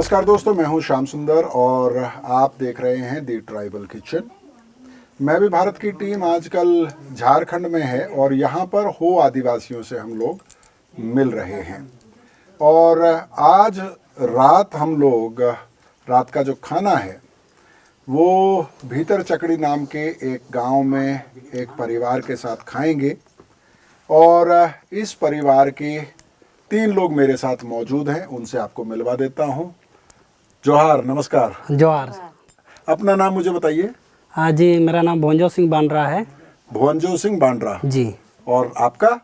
नमस्कार दोस्तों, मैं हूं श्याम सुंदर और आप देख रहे हैं दी ट्राइबल किचन। मैं भी भारत की टीम आजकल झारखंड में है और यहाँ पर हो आदिवासियों से हम लोग मिल रहे हैं। और आज रात हम लोग रात का जो खाना है वो भीतर चकड़ी नाम के एक गांव में एक परिवार के साथ खाएंगे। और इस परिवार के 3 लोग मेरे साथ मौजूद हैं, उनसे आपको मिलवा देता हूं। जोहार, नमस्कार। जोहार। अपना नाम मुझे बताइए। हाँ जी, मेरा नाम भोंजो सिंह बांड्रा है। भोंजो सिंह बांड्रा जी। और आपका?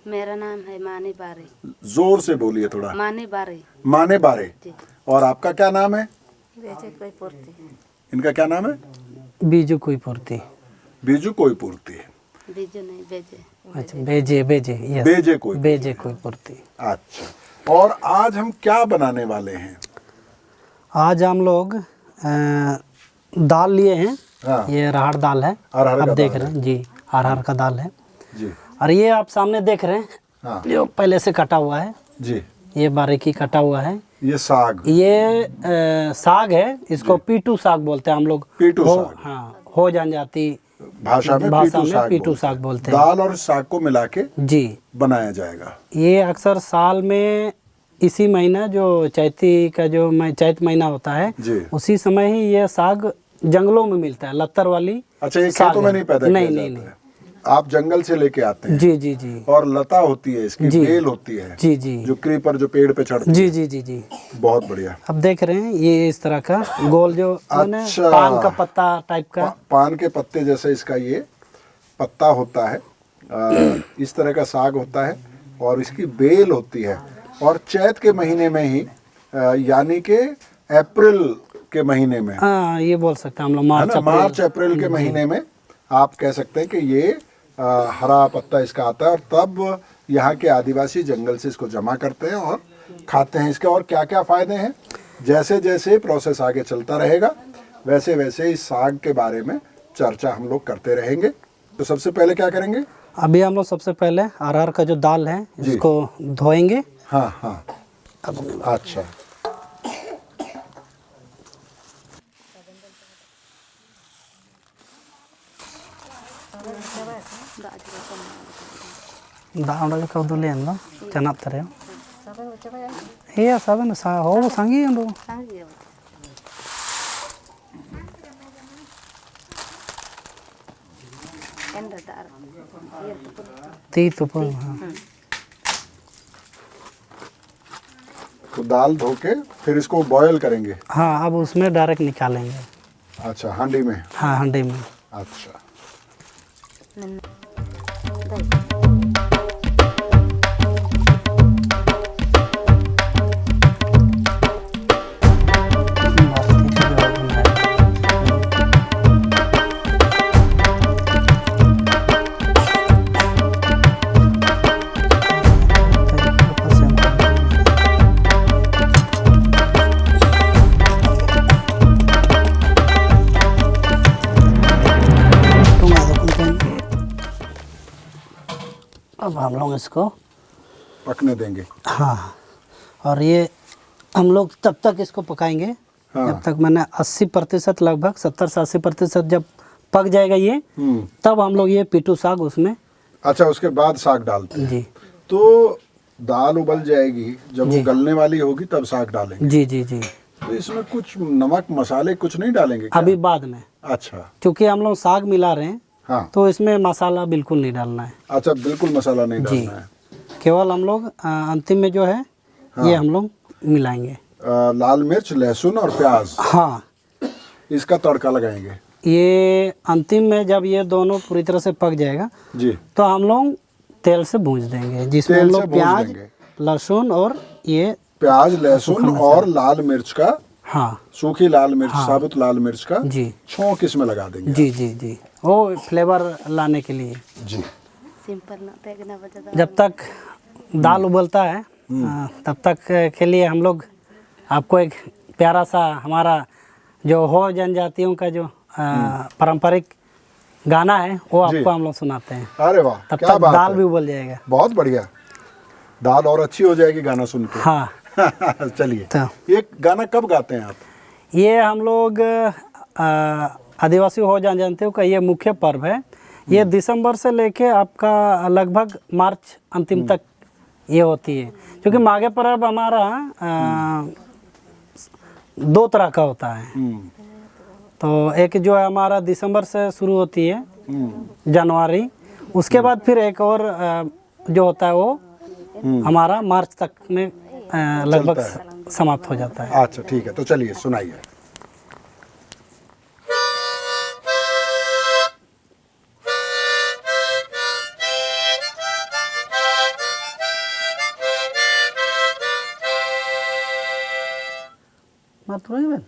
मेरा नाम है माने बारे। जोर से बोलिए थोड़ा। माने बारे। माने बारे जी। और आपका क्या नाम है? बेजे कोई पूर्ति। इनका क्या नाम है? बीजू कोई पूर्ति। बीजू कोई पूर्ति। बीजू नहीं, बेजे। अच्छा, बेजे बेजे यस। बेजे कोई पूर्ति। अच्छा, और आज हम क्या बनाने वाले हैं? आज हम लोग दाल लिए हैं। हाँ। ये अरहर दाल है। आप देख रहे हैं जी, अरहर का दाल है जी। और ये आप सामने देख रहे हैं। हाँ। जो पहले से कटा हुआ है जी, ये बारीकी कटा हुआ है। ये साग, ये साग है। इसको पीटू साग बोलते हैं हम लोग। पीटू साग। हाँ, हो जनजाति भाषा में पीटू साग बोलते हैं। दाल और साग को मिला के जी बनाया जाएगा। ये अक्सर साल में इसी महीना जो चैती का जो चैत महीना होता है जी, उसी समय ही ये साग जंगलों में मिलता है, लत्तर वाली। अच्छा, ये खेतों में नहीं पैदा किया जाता है? आप जंगल से लेके आते हैं? जी जी जी। और लता होती है इसकी, बेल होती है जी जी, जो क्रीपर जो पेड़ पे चढ़ती है। जी जी जी जी, बहुत बढ़िया। अब देख रहे हैं ये इस तरह का गोल जो अच्छा, पान का पत्ता टाइप का, पान के पत्ते जैसे इसका ये पत्ता होता है। इस तरह का साग होता है और इसकी बेल होती है। और चैत के महीने में ही यानी कि अप्रैल के महीने में, ये बोल सकते हैं हम लोग, मार्च अप्रैल के महीने में आप कह सकते हैं कि ये हरा पत्ता इसका आता है। और तब यहाँ के आदिवासी जंगल से इसको जमा करते हैं और खाते हैं। इसके और क्या क्या फ़ायदे हैं, जैसे जैसे प्रोसेस आगे चलता रहेगा वैसे वैसे इस साग के बारे में चर्चा हम लोग करते रहेंगे। तो सबसे पहले क्या करेंगे? अभी हम लोग सबसे पहले अरहर का जो दाल है इसको धोएंगे। हाँ हाँ, अच्छा। दाल कौदले चना तरह सब हो सांगी ती तो दाल धो के फिर इसको बॉयल करेंगे? हाँ, अब उसमें डायरेक्ट निकालेंगे। अच्छा, हांडी में? हाँ, हांडी में। अच्छा। अब हम लोग इसको पकने देंगे। हाँ, और ये हम लोग तब तक इसको पकाएंगे। हाँ। जब तक मैंने 80% लगभग 70 से 80% जब पक जाएगा ये, तब हम लोग ये पीटू साग उसमें। अच्छा, उसके बाद साग डालते हैं जी। तो दाल उबल जाएगी, जब वो गलने वाली होगी तब साग डालेंगे? जी जी जी। तो इसमें कुछ नमक मसाले कुछ नहीं डालेंगे क्या? अभी बाद में। अच्छा, क्योंकि हम लोग साग मिला रहे हैं। हाँ। तो इसमें मसाला बिल्कुल नहीं डालना है। अच्छा, बिल्कुल मसाला नहीं डालना है। केवल हम लोग अंतिम में जो है ये हम लोग मिलाएंगे। लाल मिर्च, लहसुन और प्याज। हाँ, इसका तड़का लगाएंगे। ये अंतिम में जब ये दोनों पूरी तरह से पक जाएगा जी, तो हम लोग तेल से भूंज देंगे, जिसमें हम लोग प्याज, लहसुन और ये प्याज, लहसुन और लाल मिर्च का, हाँ, सूखी लाल मिर्च, साबुत लाल मिर्च का जी छोंक इसमें लगा देंगे। जी जी जी, वो फ्लेवर लाने के लिए जी। जब तक दाल उबलता है तब तक के लिए हम लोग आपको एक प्यारा सा हमारा जो हो जनजातियों का जो पारंपरिक गाना है वो आपको हम लोग सुनाते हैं। अरे वाह, तब तक दाल भी उबल जाएगा। बहुत बढ़िया, दाल और अच्छी हो जाएगी गाना सुन के। हाँ, चलिए, तो ये गाना कब गाते हैं आप? ये हम लोग आदिवासी हो जानते हो का ये मुख्य पर्व है। ये दिसंबर से लेके आपका लगभग मार्च अंतिम तक ये होती है, क्योंकि माघे पर्व हमारा 2 तरह का होता है। तो एक जो है हमारा दिसंबर से शुरू होती है, जनवरी, उसके बाद फिर एक और जो होता है वो हमारा मार्च तक में लगभग समाप्त हो जाता है। अच्छा ठीक है, तो चलिए सुनाइए। मत रोइए बहन।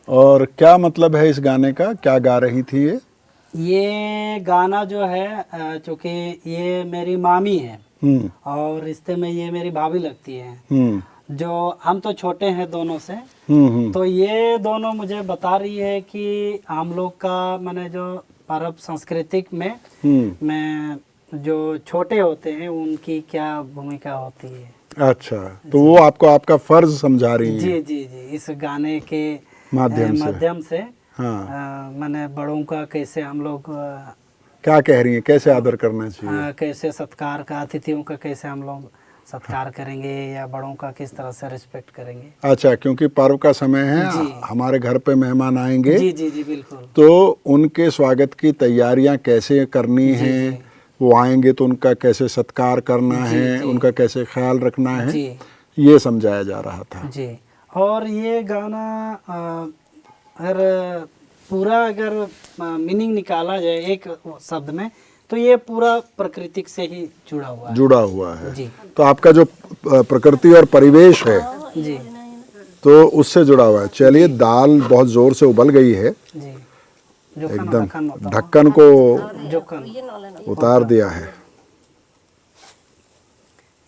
और क्या मतलब है इस गाने का, क्या गा रही थी ये? ये गाना जो है चूँकि ये मेरी मामी है और रिश्ते में ये मेरी भाभी लगती है। जो हम तो छोटे हैं दोनों से, तो ये दोनों मुझे बता रही है कि हम लोग का माने जो पर्व सांस्कृतिक में जो छोटे होते हैं उनकी क्या भूमिका होती है। अच्छा, तो वो आपको आपका फर्ज समझा रही है? जी जी जी, इस गाने के माध्यम से। हाँ, मैंने बड़ों का कैसे हम लोग क्या कह रही हैं, कैसे आदर करना चाहिए? कैसे सत्कार का, अतिथियों का कैसे हम लोग सत्कार करेंगे या बड़ों का किस तरह से रिस्पेक्ट करेंगे। अच्छा, क्योंकि पर्व का समय है, हमारे घर पे मेहमान आएंगे, जी जी जी बिल्कुल, तो उनके स्वागत की तैयारियां कैसे करनी है, वो आएंगे तो उनका कैसे सत्कार करना है, उनका कैसे ख्याल रखना है, ये समझाया जा रहा था जी। और ये गाना अगर पूरा मीनिंग निकाला जाए एक शब्द में, तो ये पूरा प्राकृतिक से ही जुड़ा हुआ है जी। तो आपका जो प्रकृति और परिवेश है जी, तो उससे जुड़ा हुआ है। चलिए, दाल बहुत जोर से उबल गई है जी, एकदम, ढक्कन को उतार दिया है।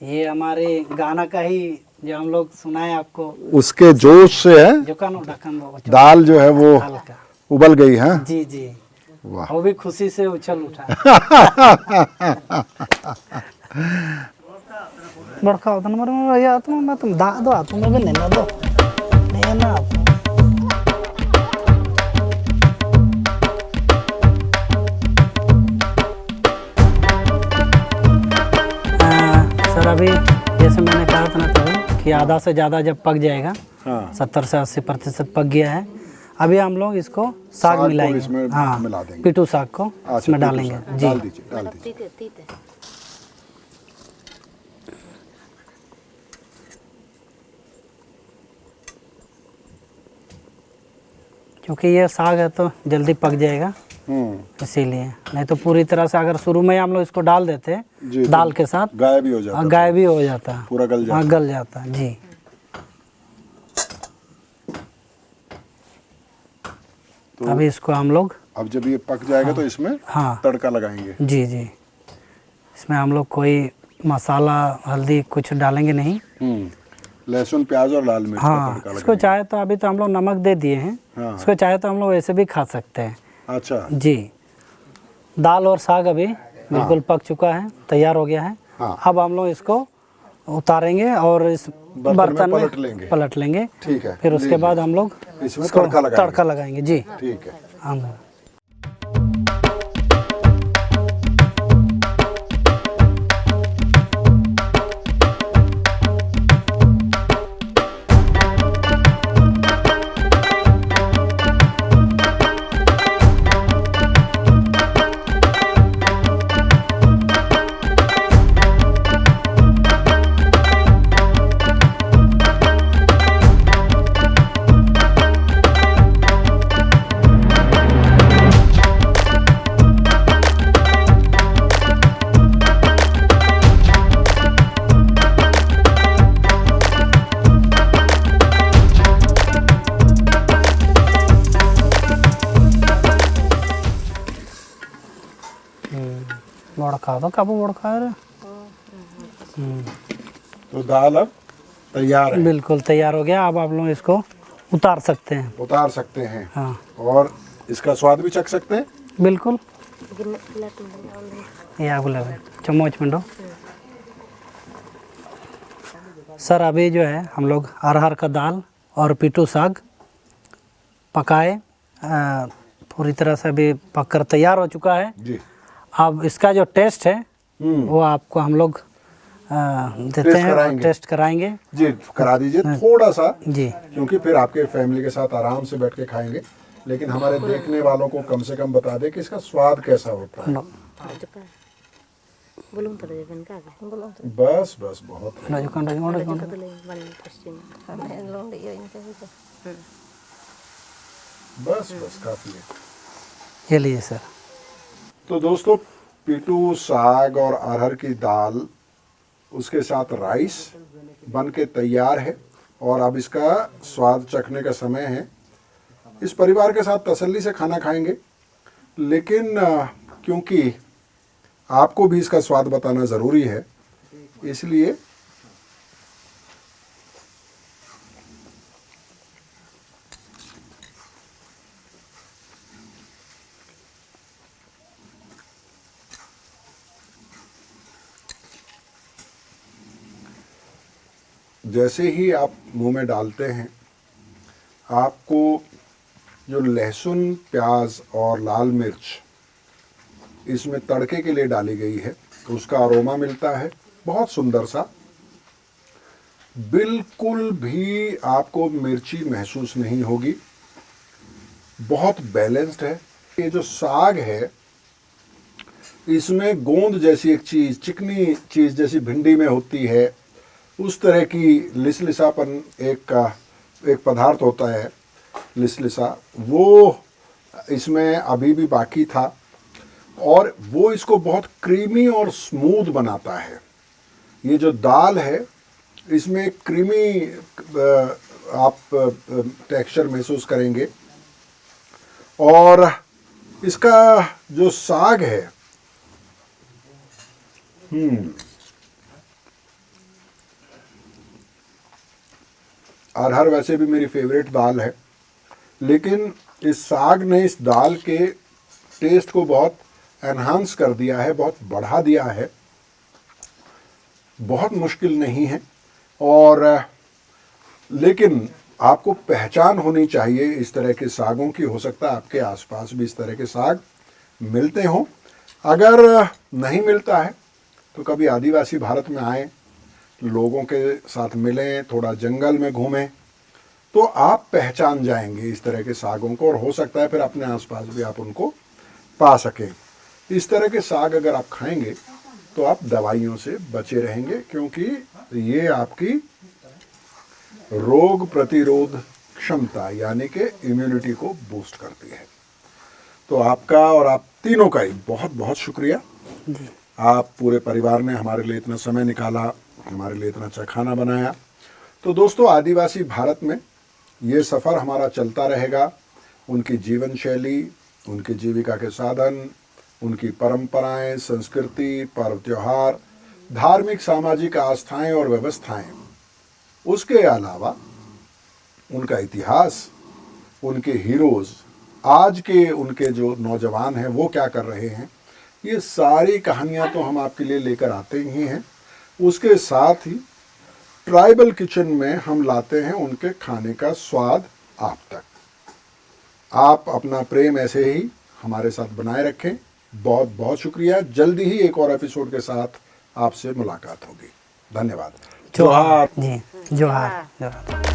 ये हमारे गाना का ही जो हम लोग सुनाए आपको, उसके जोश से है ढक्कन दाल जो है वो उबल गई है। जी जी, वाह, वो भी खुशी से उछल उठा। बड़का होता नंबर में या तुम मैं तुम दा दो तुम भी नहीं ना दो नहीं ना। सर अभी जैसे मैंने कहा था ना तभी कि आधा से ज़्यादा जब पक जाएगा, 70 से 80% पक गया है, अभी हम लोग इसको साग मिलाएंगे। हाँ, मिला देंगे, पिटू साग को इसमें डालेंगे जी। डाल दीजिए। क्योंकि ये साग है तो जल्दी पक जाएगा, इसीलिए। नहीं तो पूरी तरह से अगर शुरू में हम लोग इसको डाल देते दाल के साथ, गायब ही हो जाता, गायब ही हो जाता, पूरा गल जाता, गल जाता जी। तो अभी इसको हम लोग, अब जब ये पक जाएगा तो इसमें तड़का लगाएंगे। जी जी, इसमें हम लोग कोई मसाला हल्दी कुछ डालेंगे नहीं। लहसुन प्याज और लाल मिर्च का तड़का इसको चाहे तो अभी तो हम लोग नमक दे दिए हैं, इसको चाहे तो हम लोग ऐसे भी खा सकते हैं। अच्छा जी, दाल और साग अभी बिल्कुल पक चुका है, तैयार हो गया है। अब हम लोग इसको उतारेंगे और इस बर्तन में पलट लेंगे। ठीक है। फिर उसके बाद हम लोग इसमें इसको तड़का तड़का लगाएंगे जी। ठीक है। हाँ। बड़का दो कब बड़का है। तो दाल अब तैयार है। बिल्कुल तैयार हो गया। अब आप लोग इसको उतार सकते हैं। उतार सकते हैं। हाँ। और इसका स्वाद भी चख सकते हैं। बिल्कुल। ये आप लगे चम्मच में दो सर। अभी जो है हम लोग अरहर का दाल और पिटू साग पकाए पूरी तरह से अभी पककर तैयार हो चुका है जी। अब इसका जो टेस्ट है वो आपको हम लोग देते हैं और टेस्ट कराएंगे जी। करा दीजिए थोड़ा सा जी, क्योंकि फिर आपके फैमिली के साथ आराम से बैठ के खाएंगे। लेकिन हमारे देखने वालों को कम से कम बता दें कि इसका स्वाद कैसा होता है। बस बस बहुत बस बस काफी है। ये लीजिए सर। तो दोस्तों पिटू साग और अरहर की दाल उसके साथ राइस बन के तैयार है और अब इसका स्वाद चखने का समय है। इस परिवार के साथ तसल्ली से खाना खाएंगे। लेकिन क्योंकि आपको भी इसका स्वाद बताना ज़रूरी है इसलिए जैसे ही आप मुंह में डालते हैं आपको जो लहसुन प्याज और लाल मिर्च इसमें तड़के के लिए डाली गई है उसका अरोमा मिलता है बहुत सुंदर सा। बिल्कुल भी आपको मिर्ची महसूस नहीं होगी। बहुत बैलेंस्ड है। ये जो साग है इसमें गोंद जैसी एक चीज़ चिकनी चीज़ जैसी भिंडी में होती है उस तरह की लिसलिसापन एक पदार्थ होता है लिसलिसा, वो इसमें अभी भी बाकी था और वो इसको बहुत क्रीमी और स्मूथ बनाता है। ये जो दाल है इसमें क्रीमी आप टेक्सचर महसूस करेंगे और इसका जो साग है अरहर वैसे भी मेरी फेवरेट दाल है लेकिन इस साग ने इस दाल के टेस्ट को बहुत एनहांस कर दिया है, बहुत बढ़ा दिया है। बहुत मुश्किल नहीं है और लेकिन आपको पहचान होनी चाहिए इस तरह के सागों की। हो सकता है आपके आसपास भी इस तरह के साग मिलते हों। अगर नहीं मिलता है तो कभी आदिवासी भारत में आएँ, लोगों के साथ मिलें, थोड़ा जंगल में घूमें तो आप पहचान जाएंगे इस तरह के सागों को और हो सकता है फिर अपने आसपास भी आप उनको पा सकें। इस तरह के साग अगर आप खाएंगे तो आप दवाइयों से बचे रहेंगे क्योंकि ये आपकी रोग प्रतिरोध क्षमता यानी कि इम्यूनिटी को बूस्ट करती है। तो आपका और आप तीनों का ही बहुत बहुत शुक्रिया। आप पूरे परिवार ने हमारे लिए इतना समय निकाला, हमारे लिए इतना अच्छा खाना बनाया। तो दोस्तों आदिवासी भारत में ये सफ़र हमारा चलता रहेगा। उनकी जीवन शैली, उनकी जीविका के साधन, उनकी परंपराएं, संस्कृति, पर्व त्योहार, धार्मिक सामाजिक आस्थाएं और व्यवस्थाएं, उसके अलावा उनका इतिहास, उनके हीरोज़, आज के उनके जो नौजवान हैं वो क्या कर रहे हैं, ये सारी कहानियाँ तो हम आपके लिए लेकर आते ही हैं। उसके साथ ही ट्राइबल किचन में हम लाते हैं उनके खाने का स्वाद आप तक। आप अपना प्रेम ऐसे ही हमारे साथ बनाए रखें। बहुत बहुत शुक्रिया। जल्दी ही एक और एपिसोड के साथ आपसे मुलाकात होगी। धन्यवाद। जोहार जी, जोहार जोहार।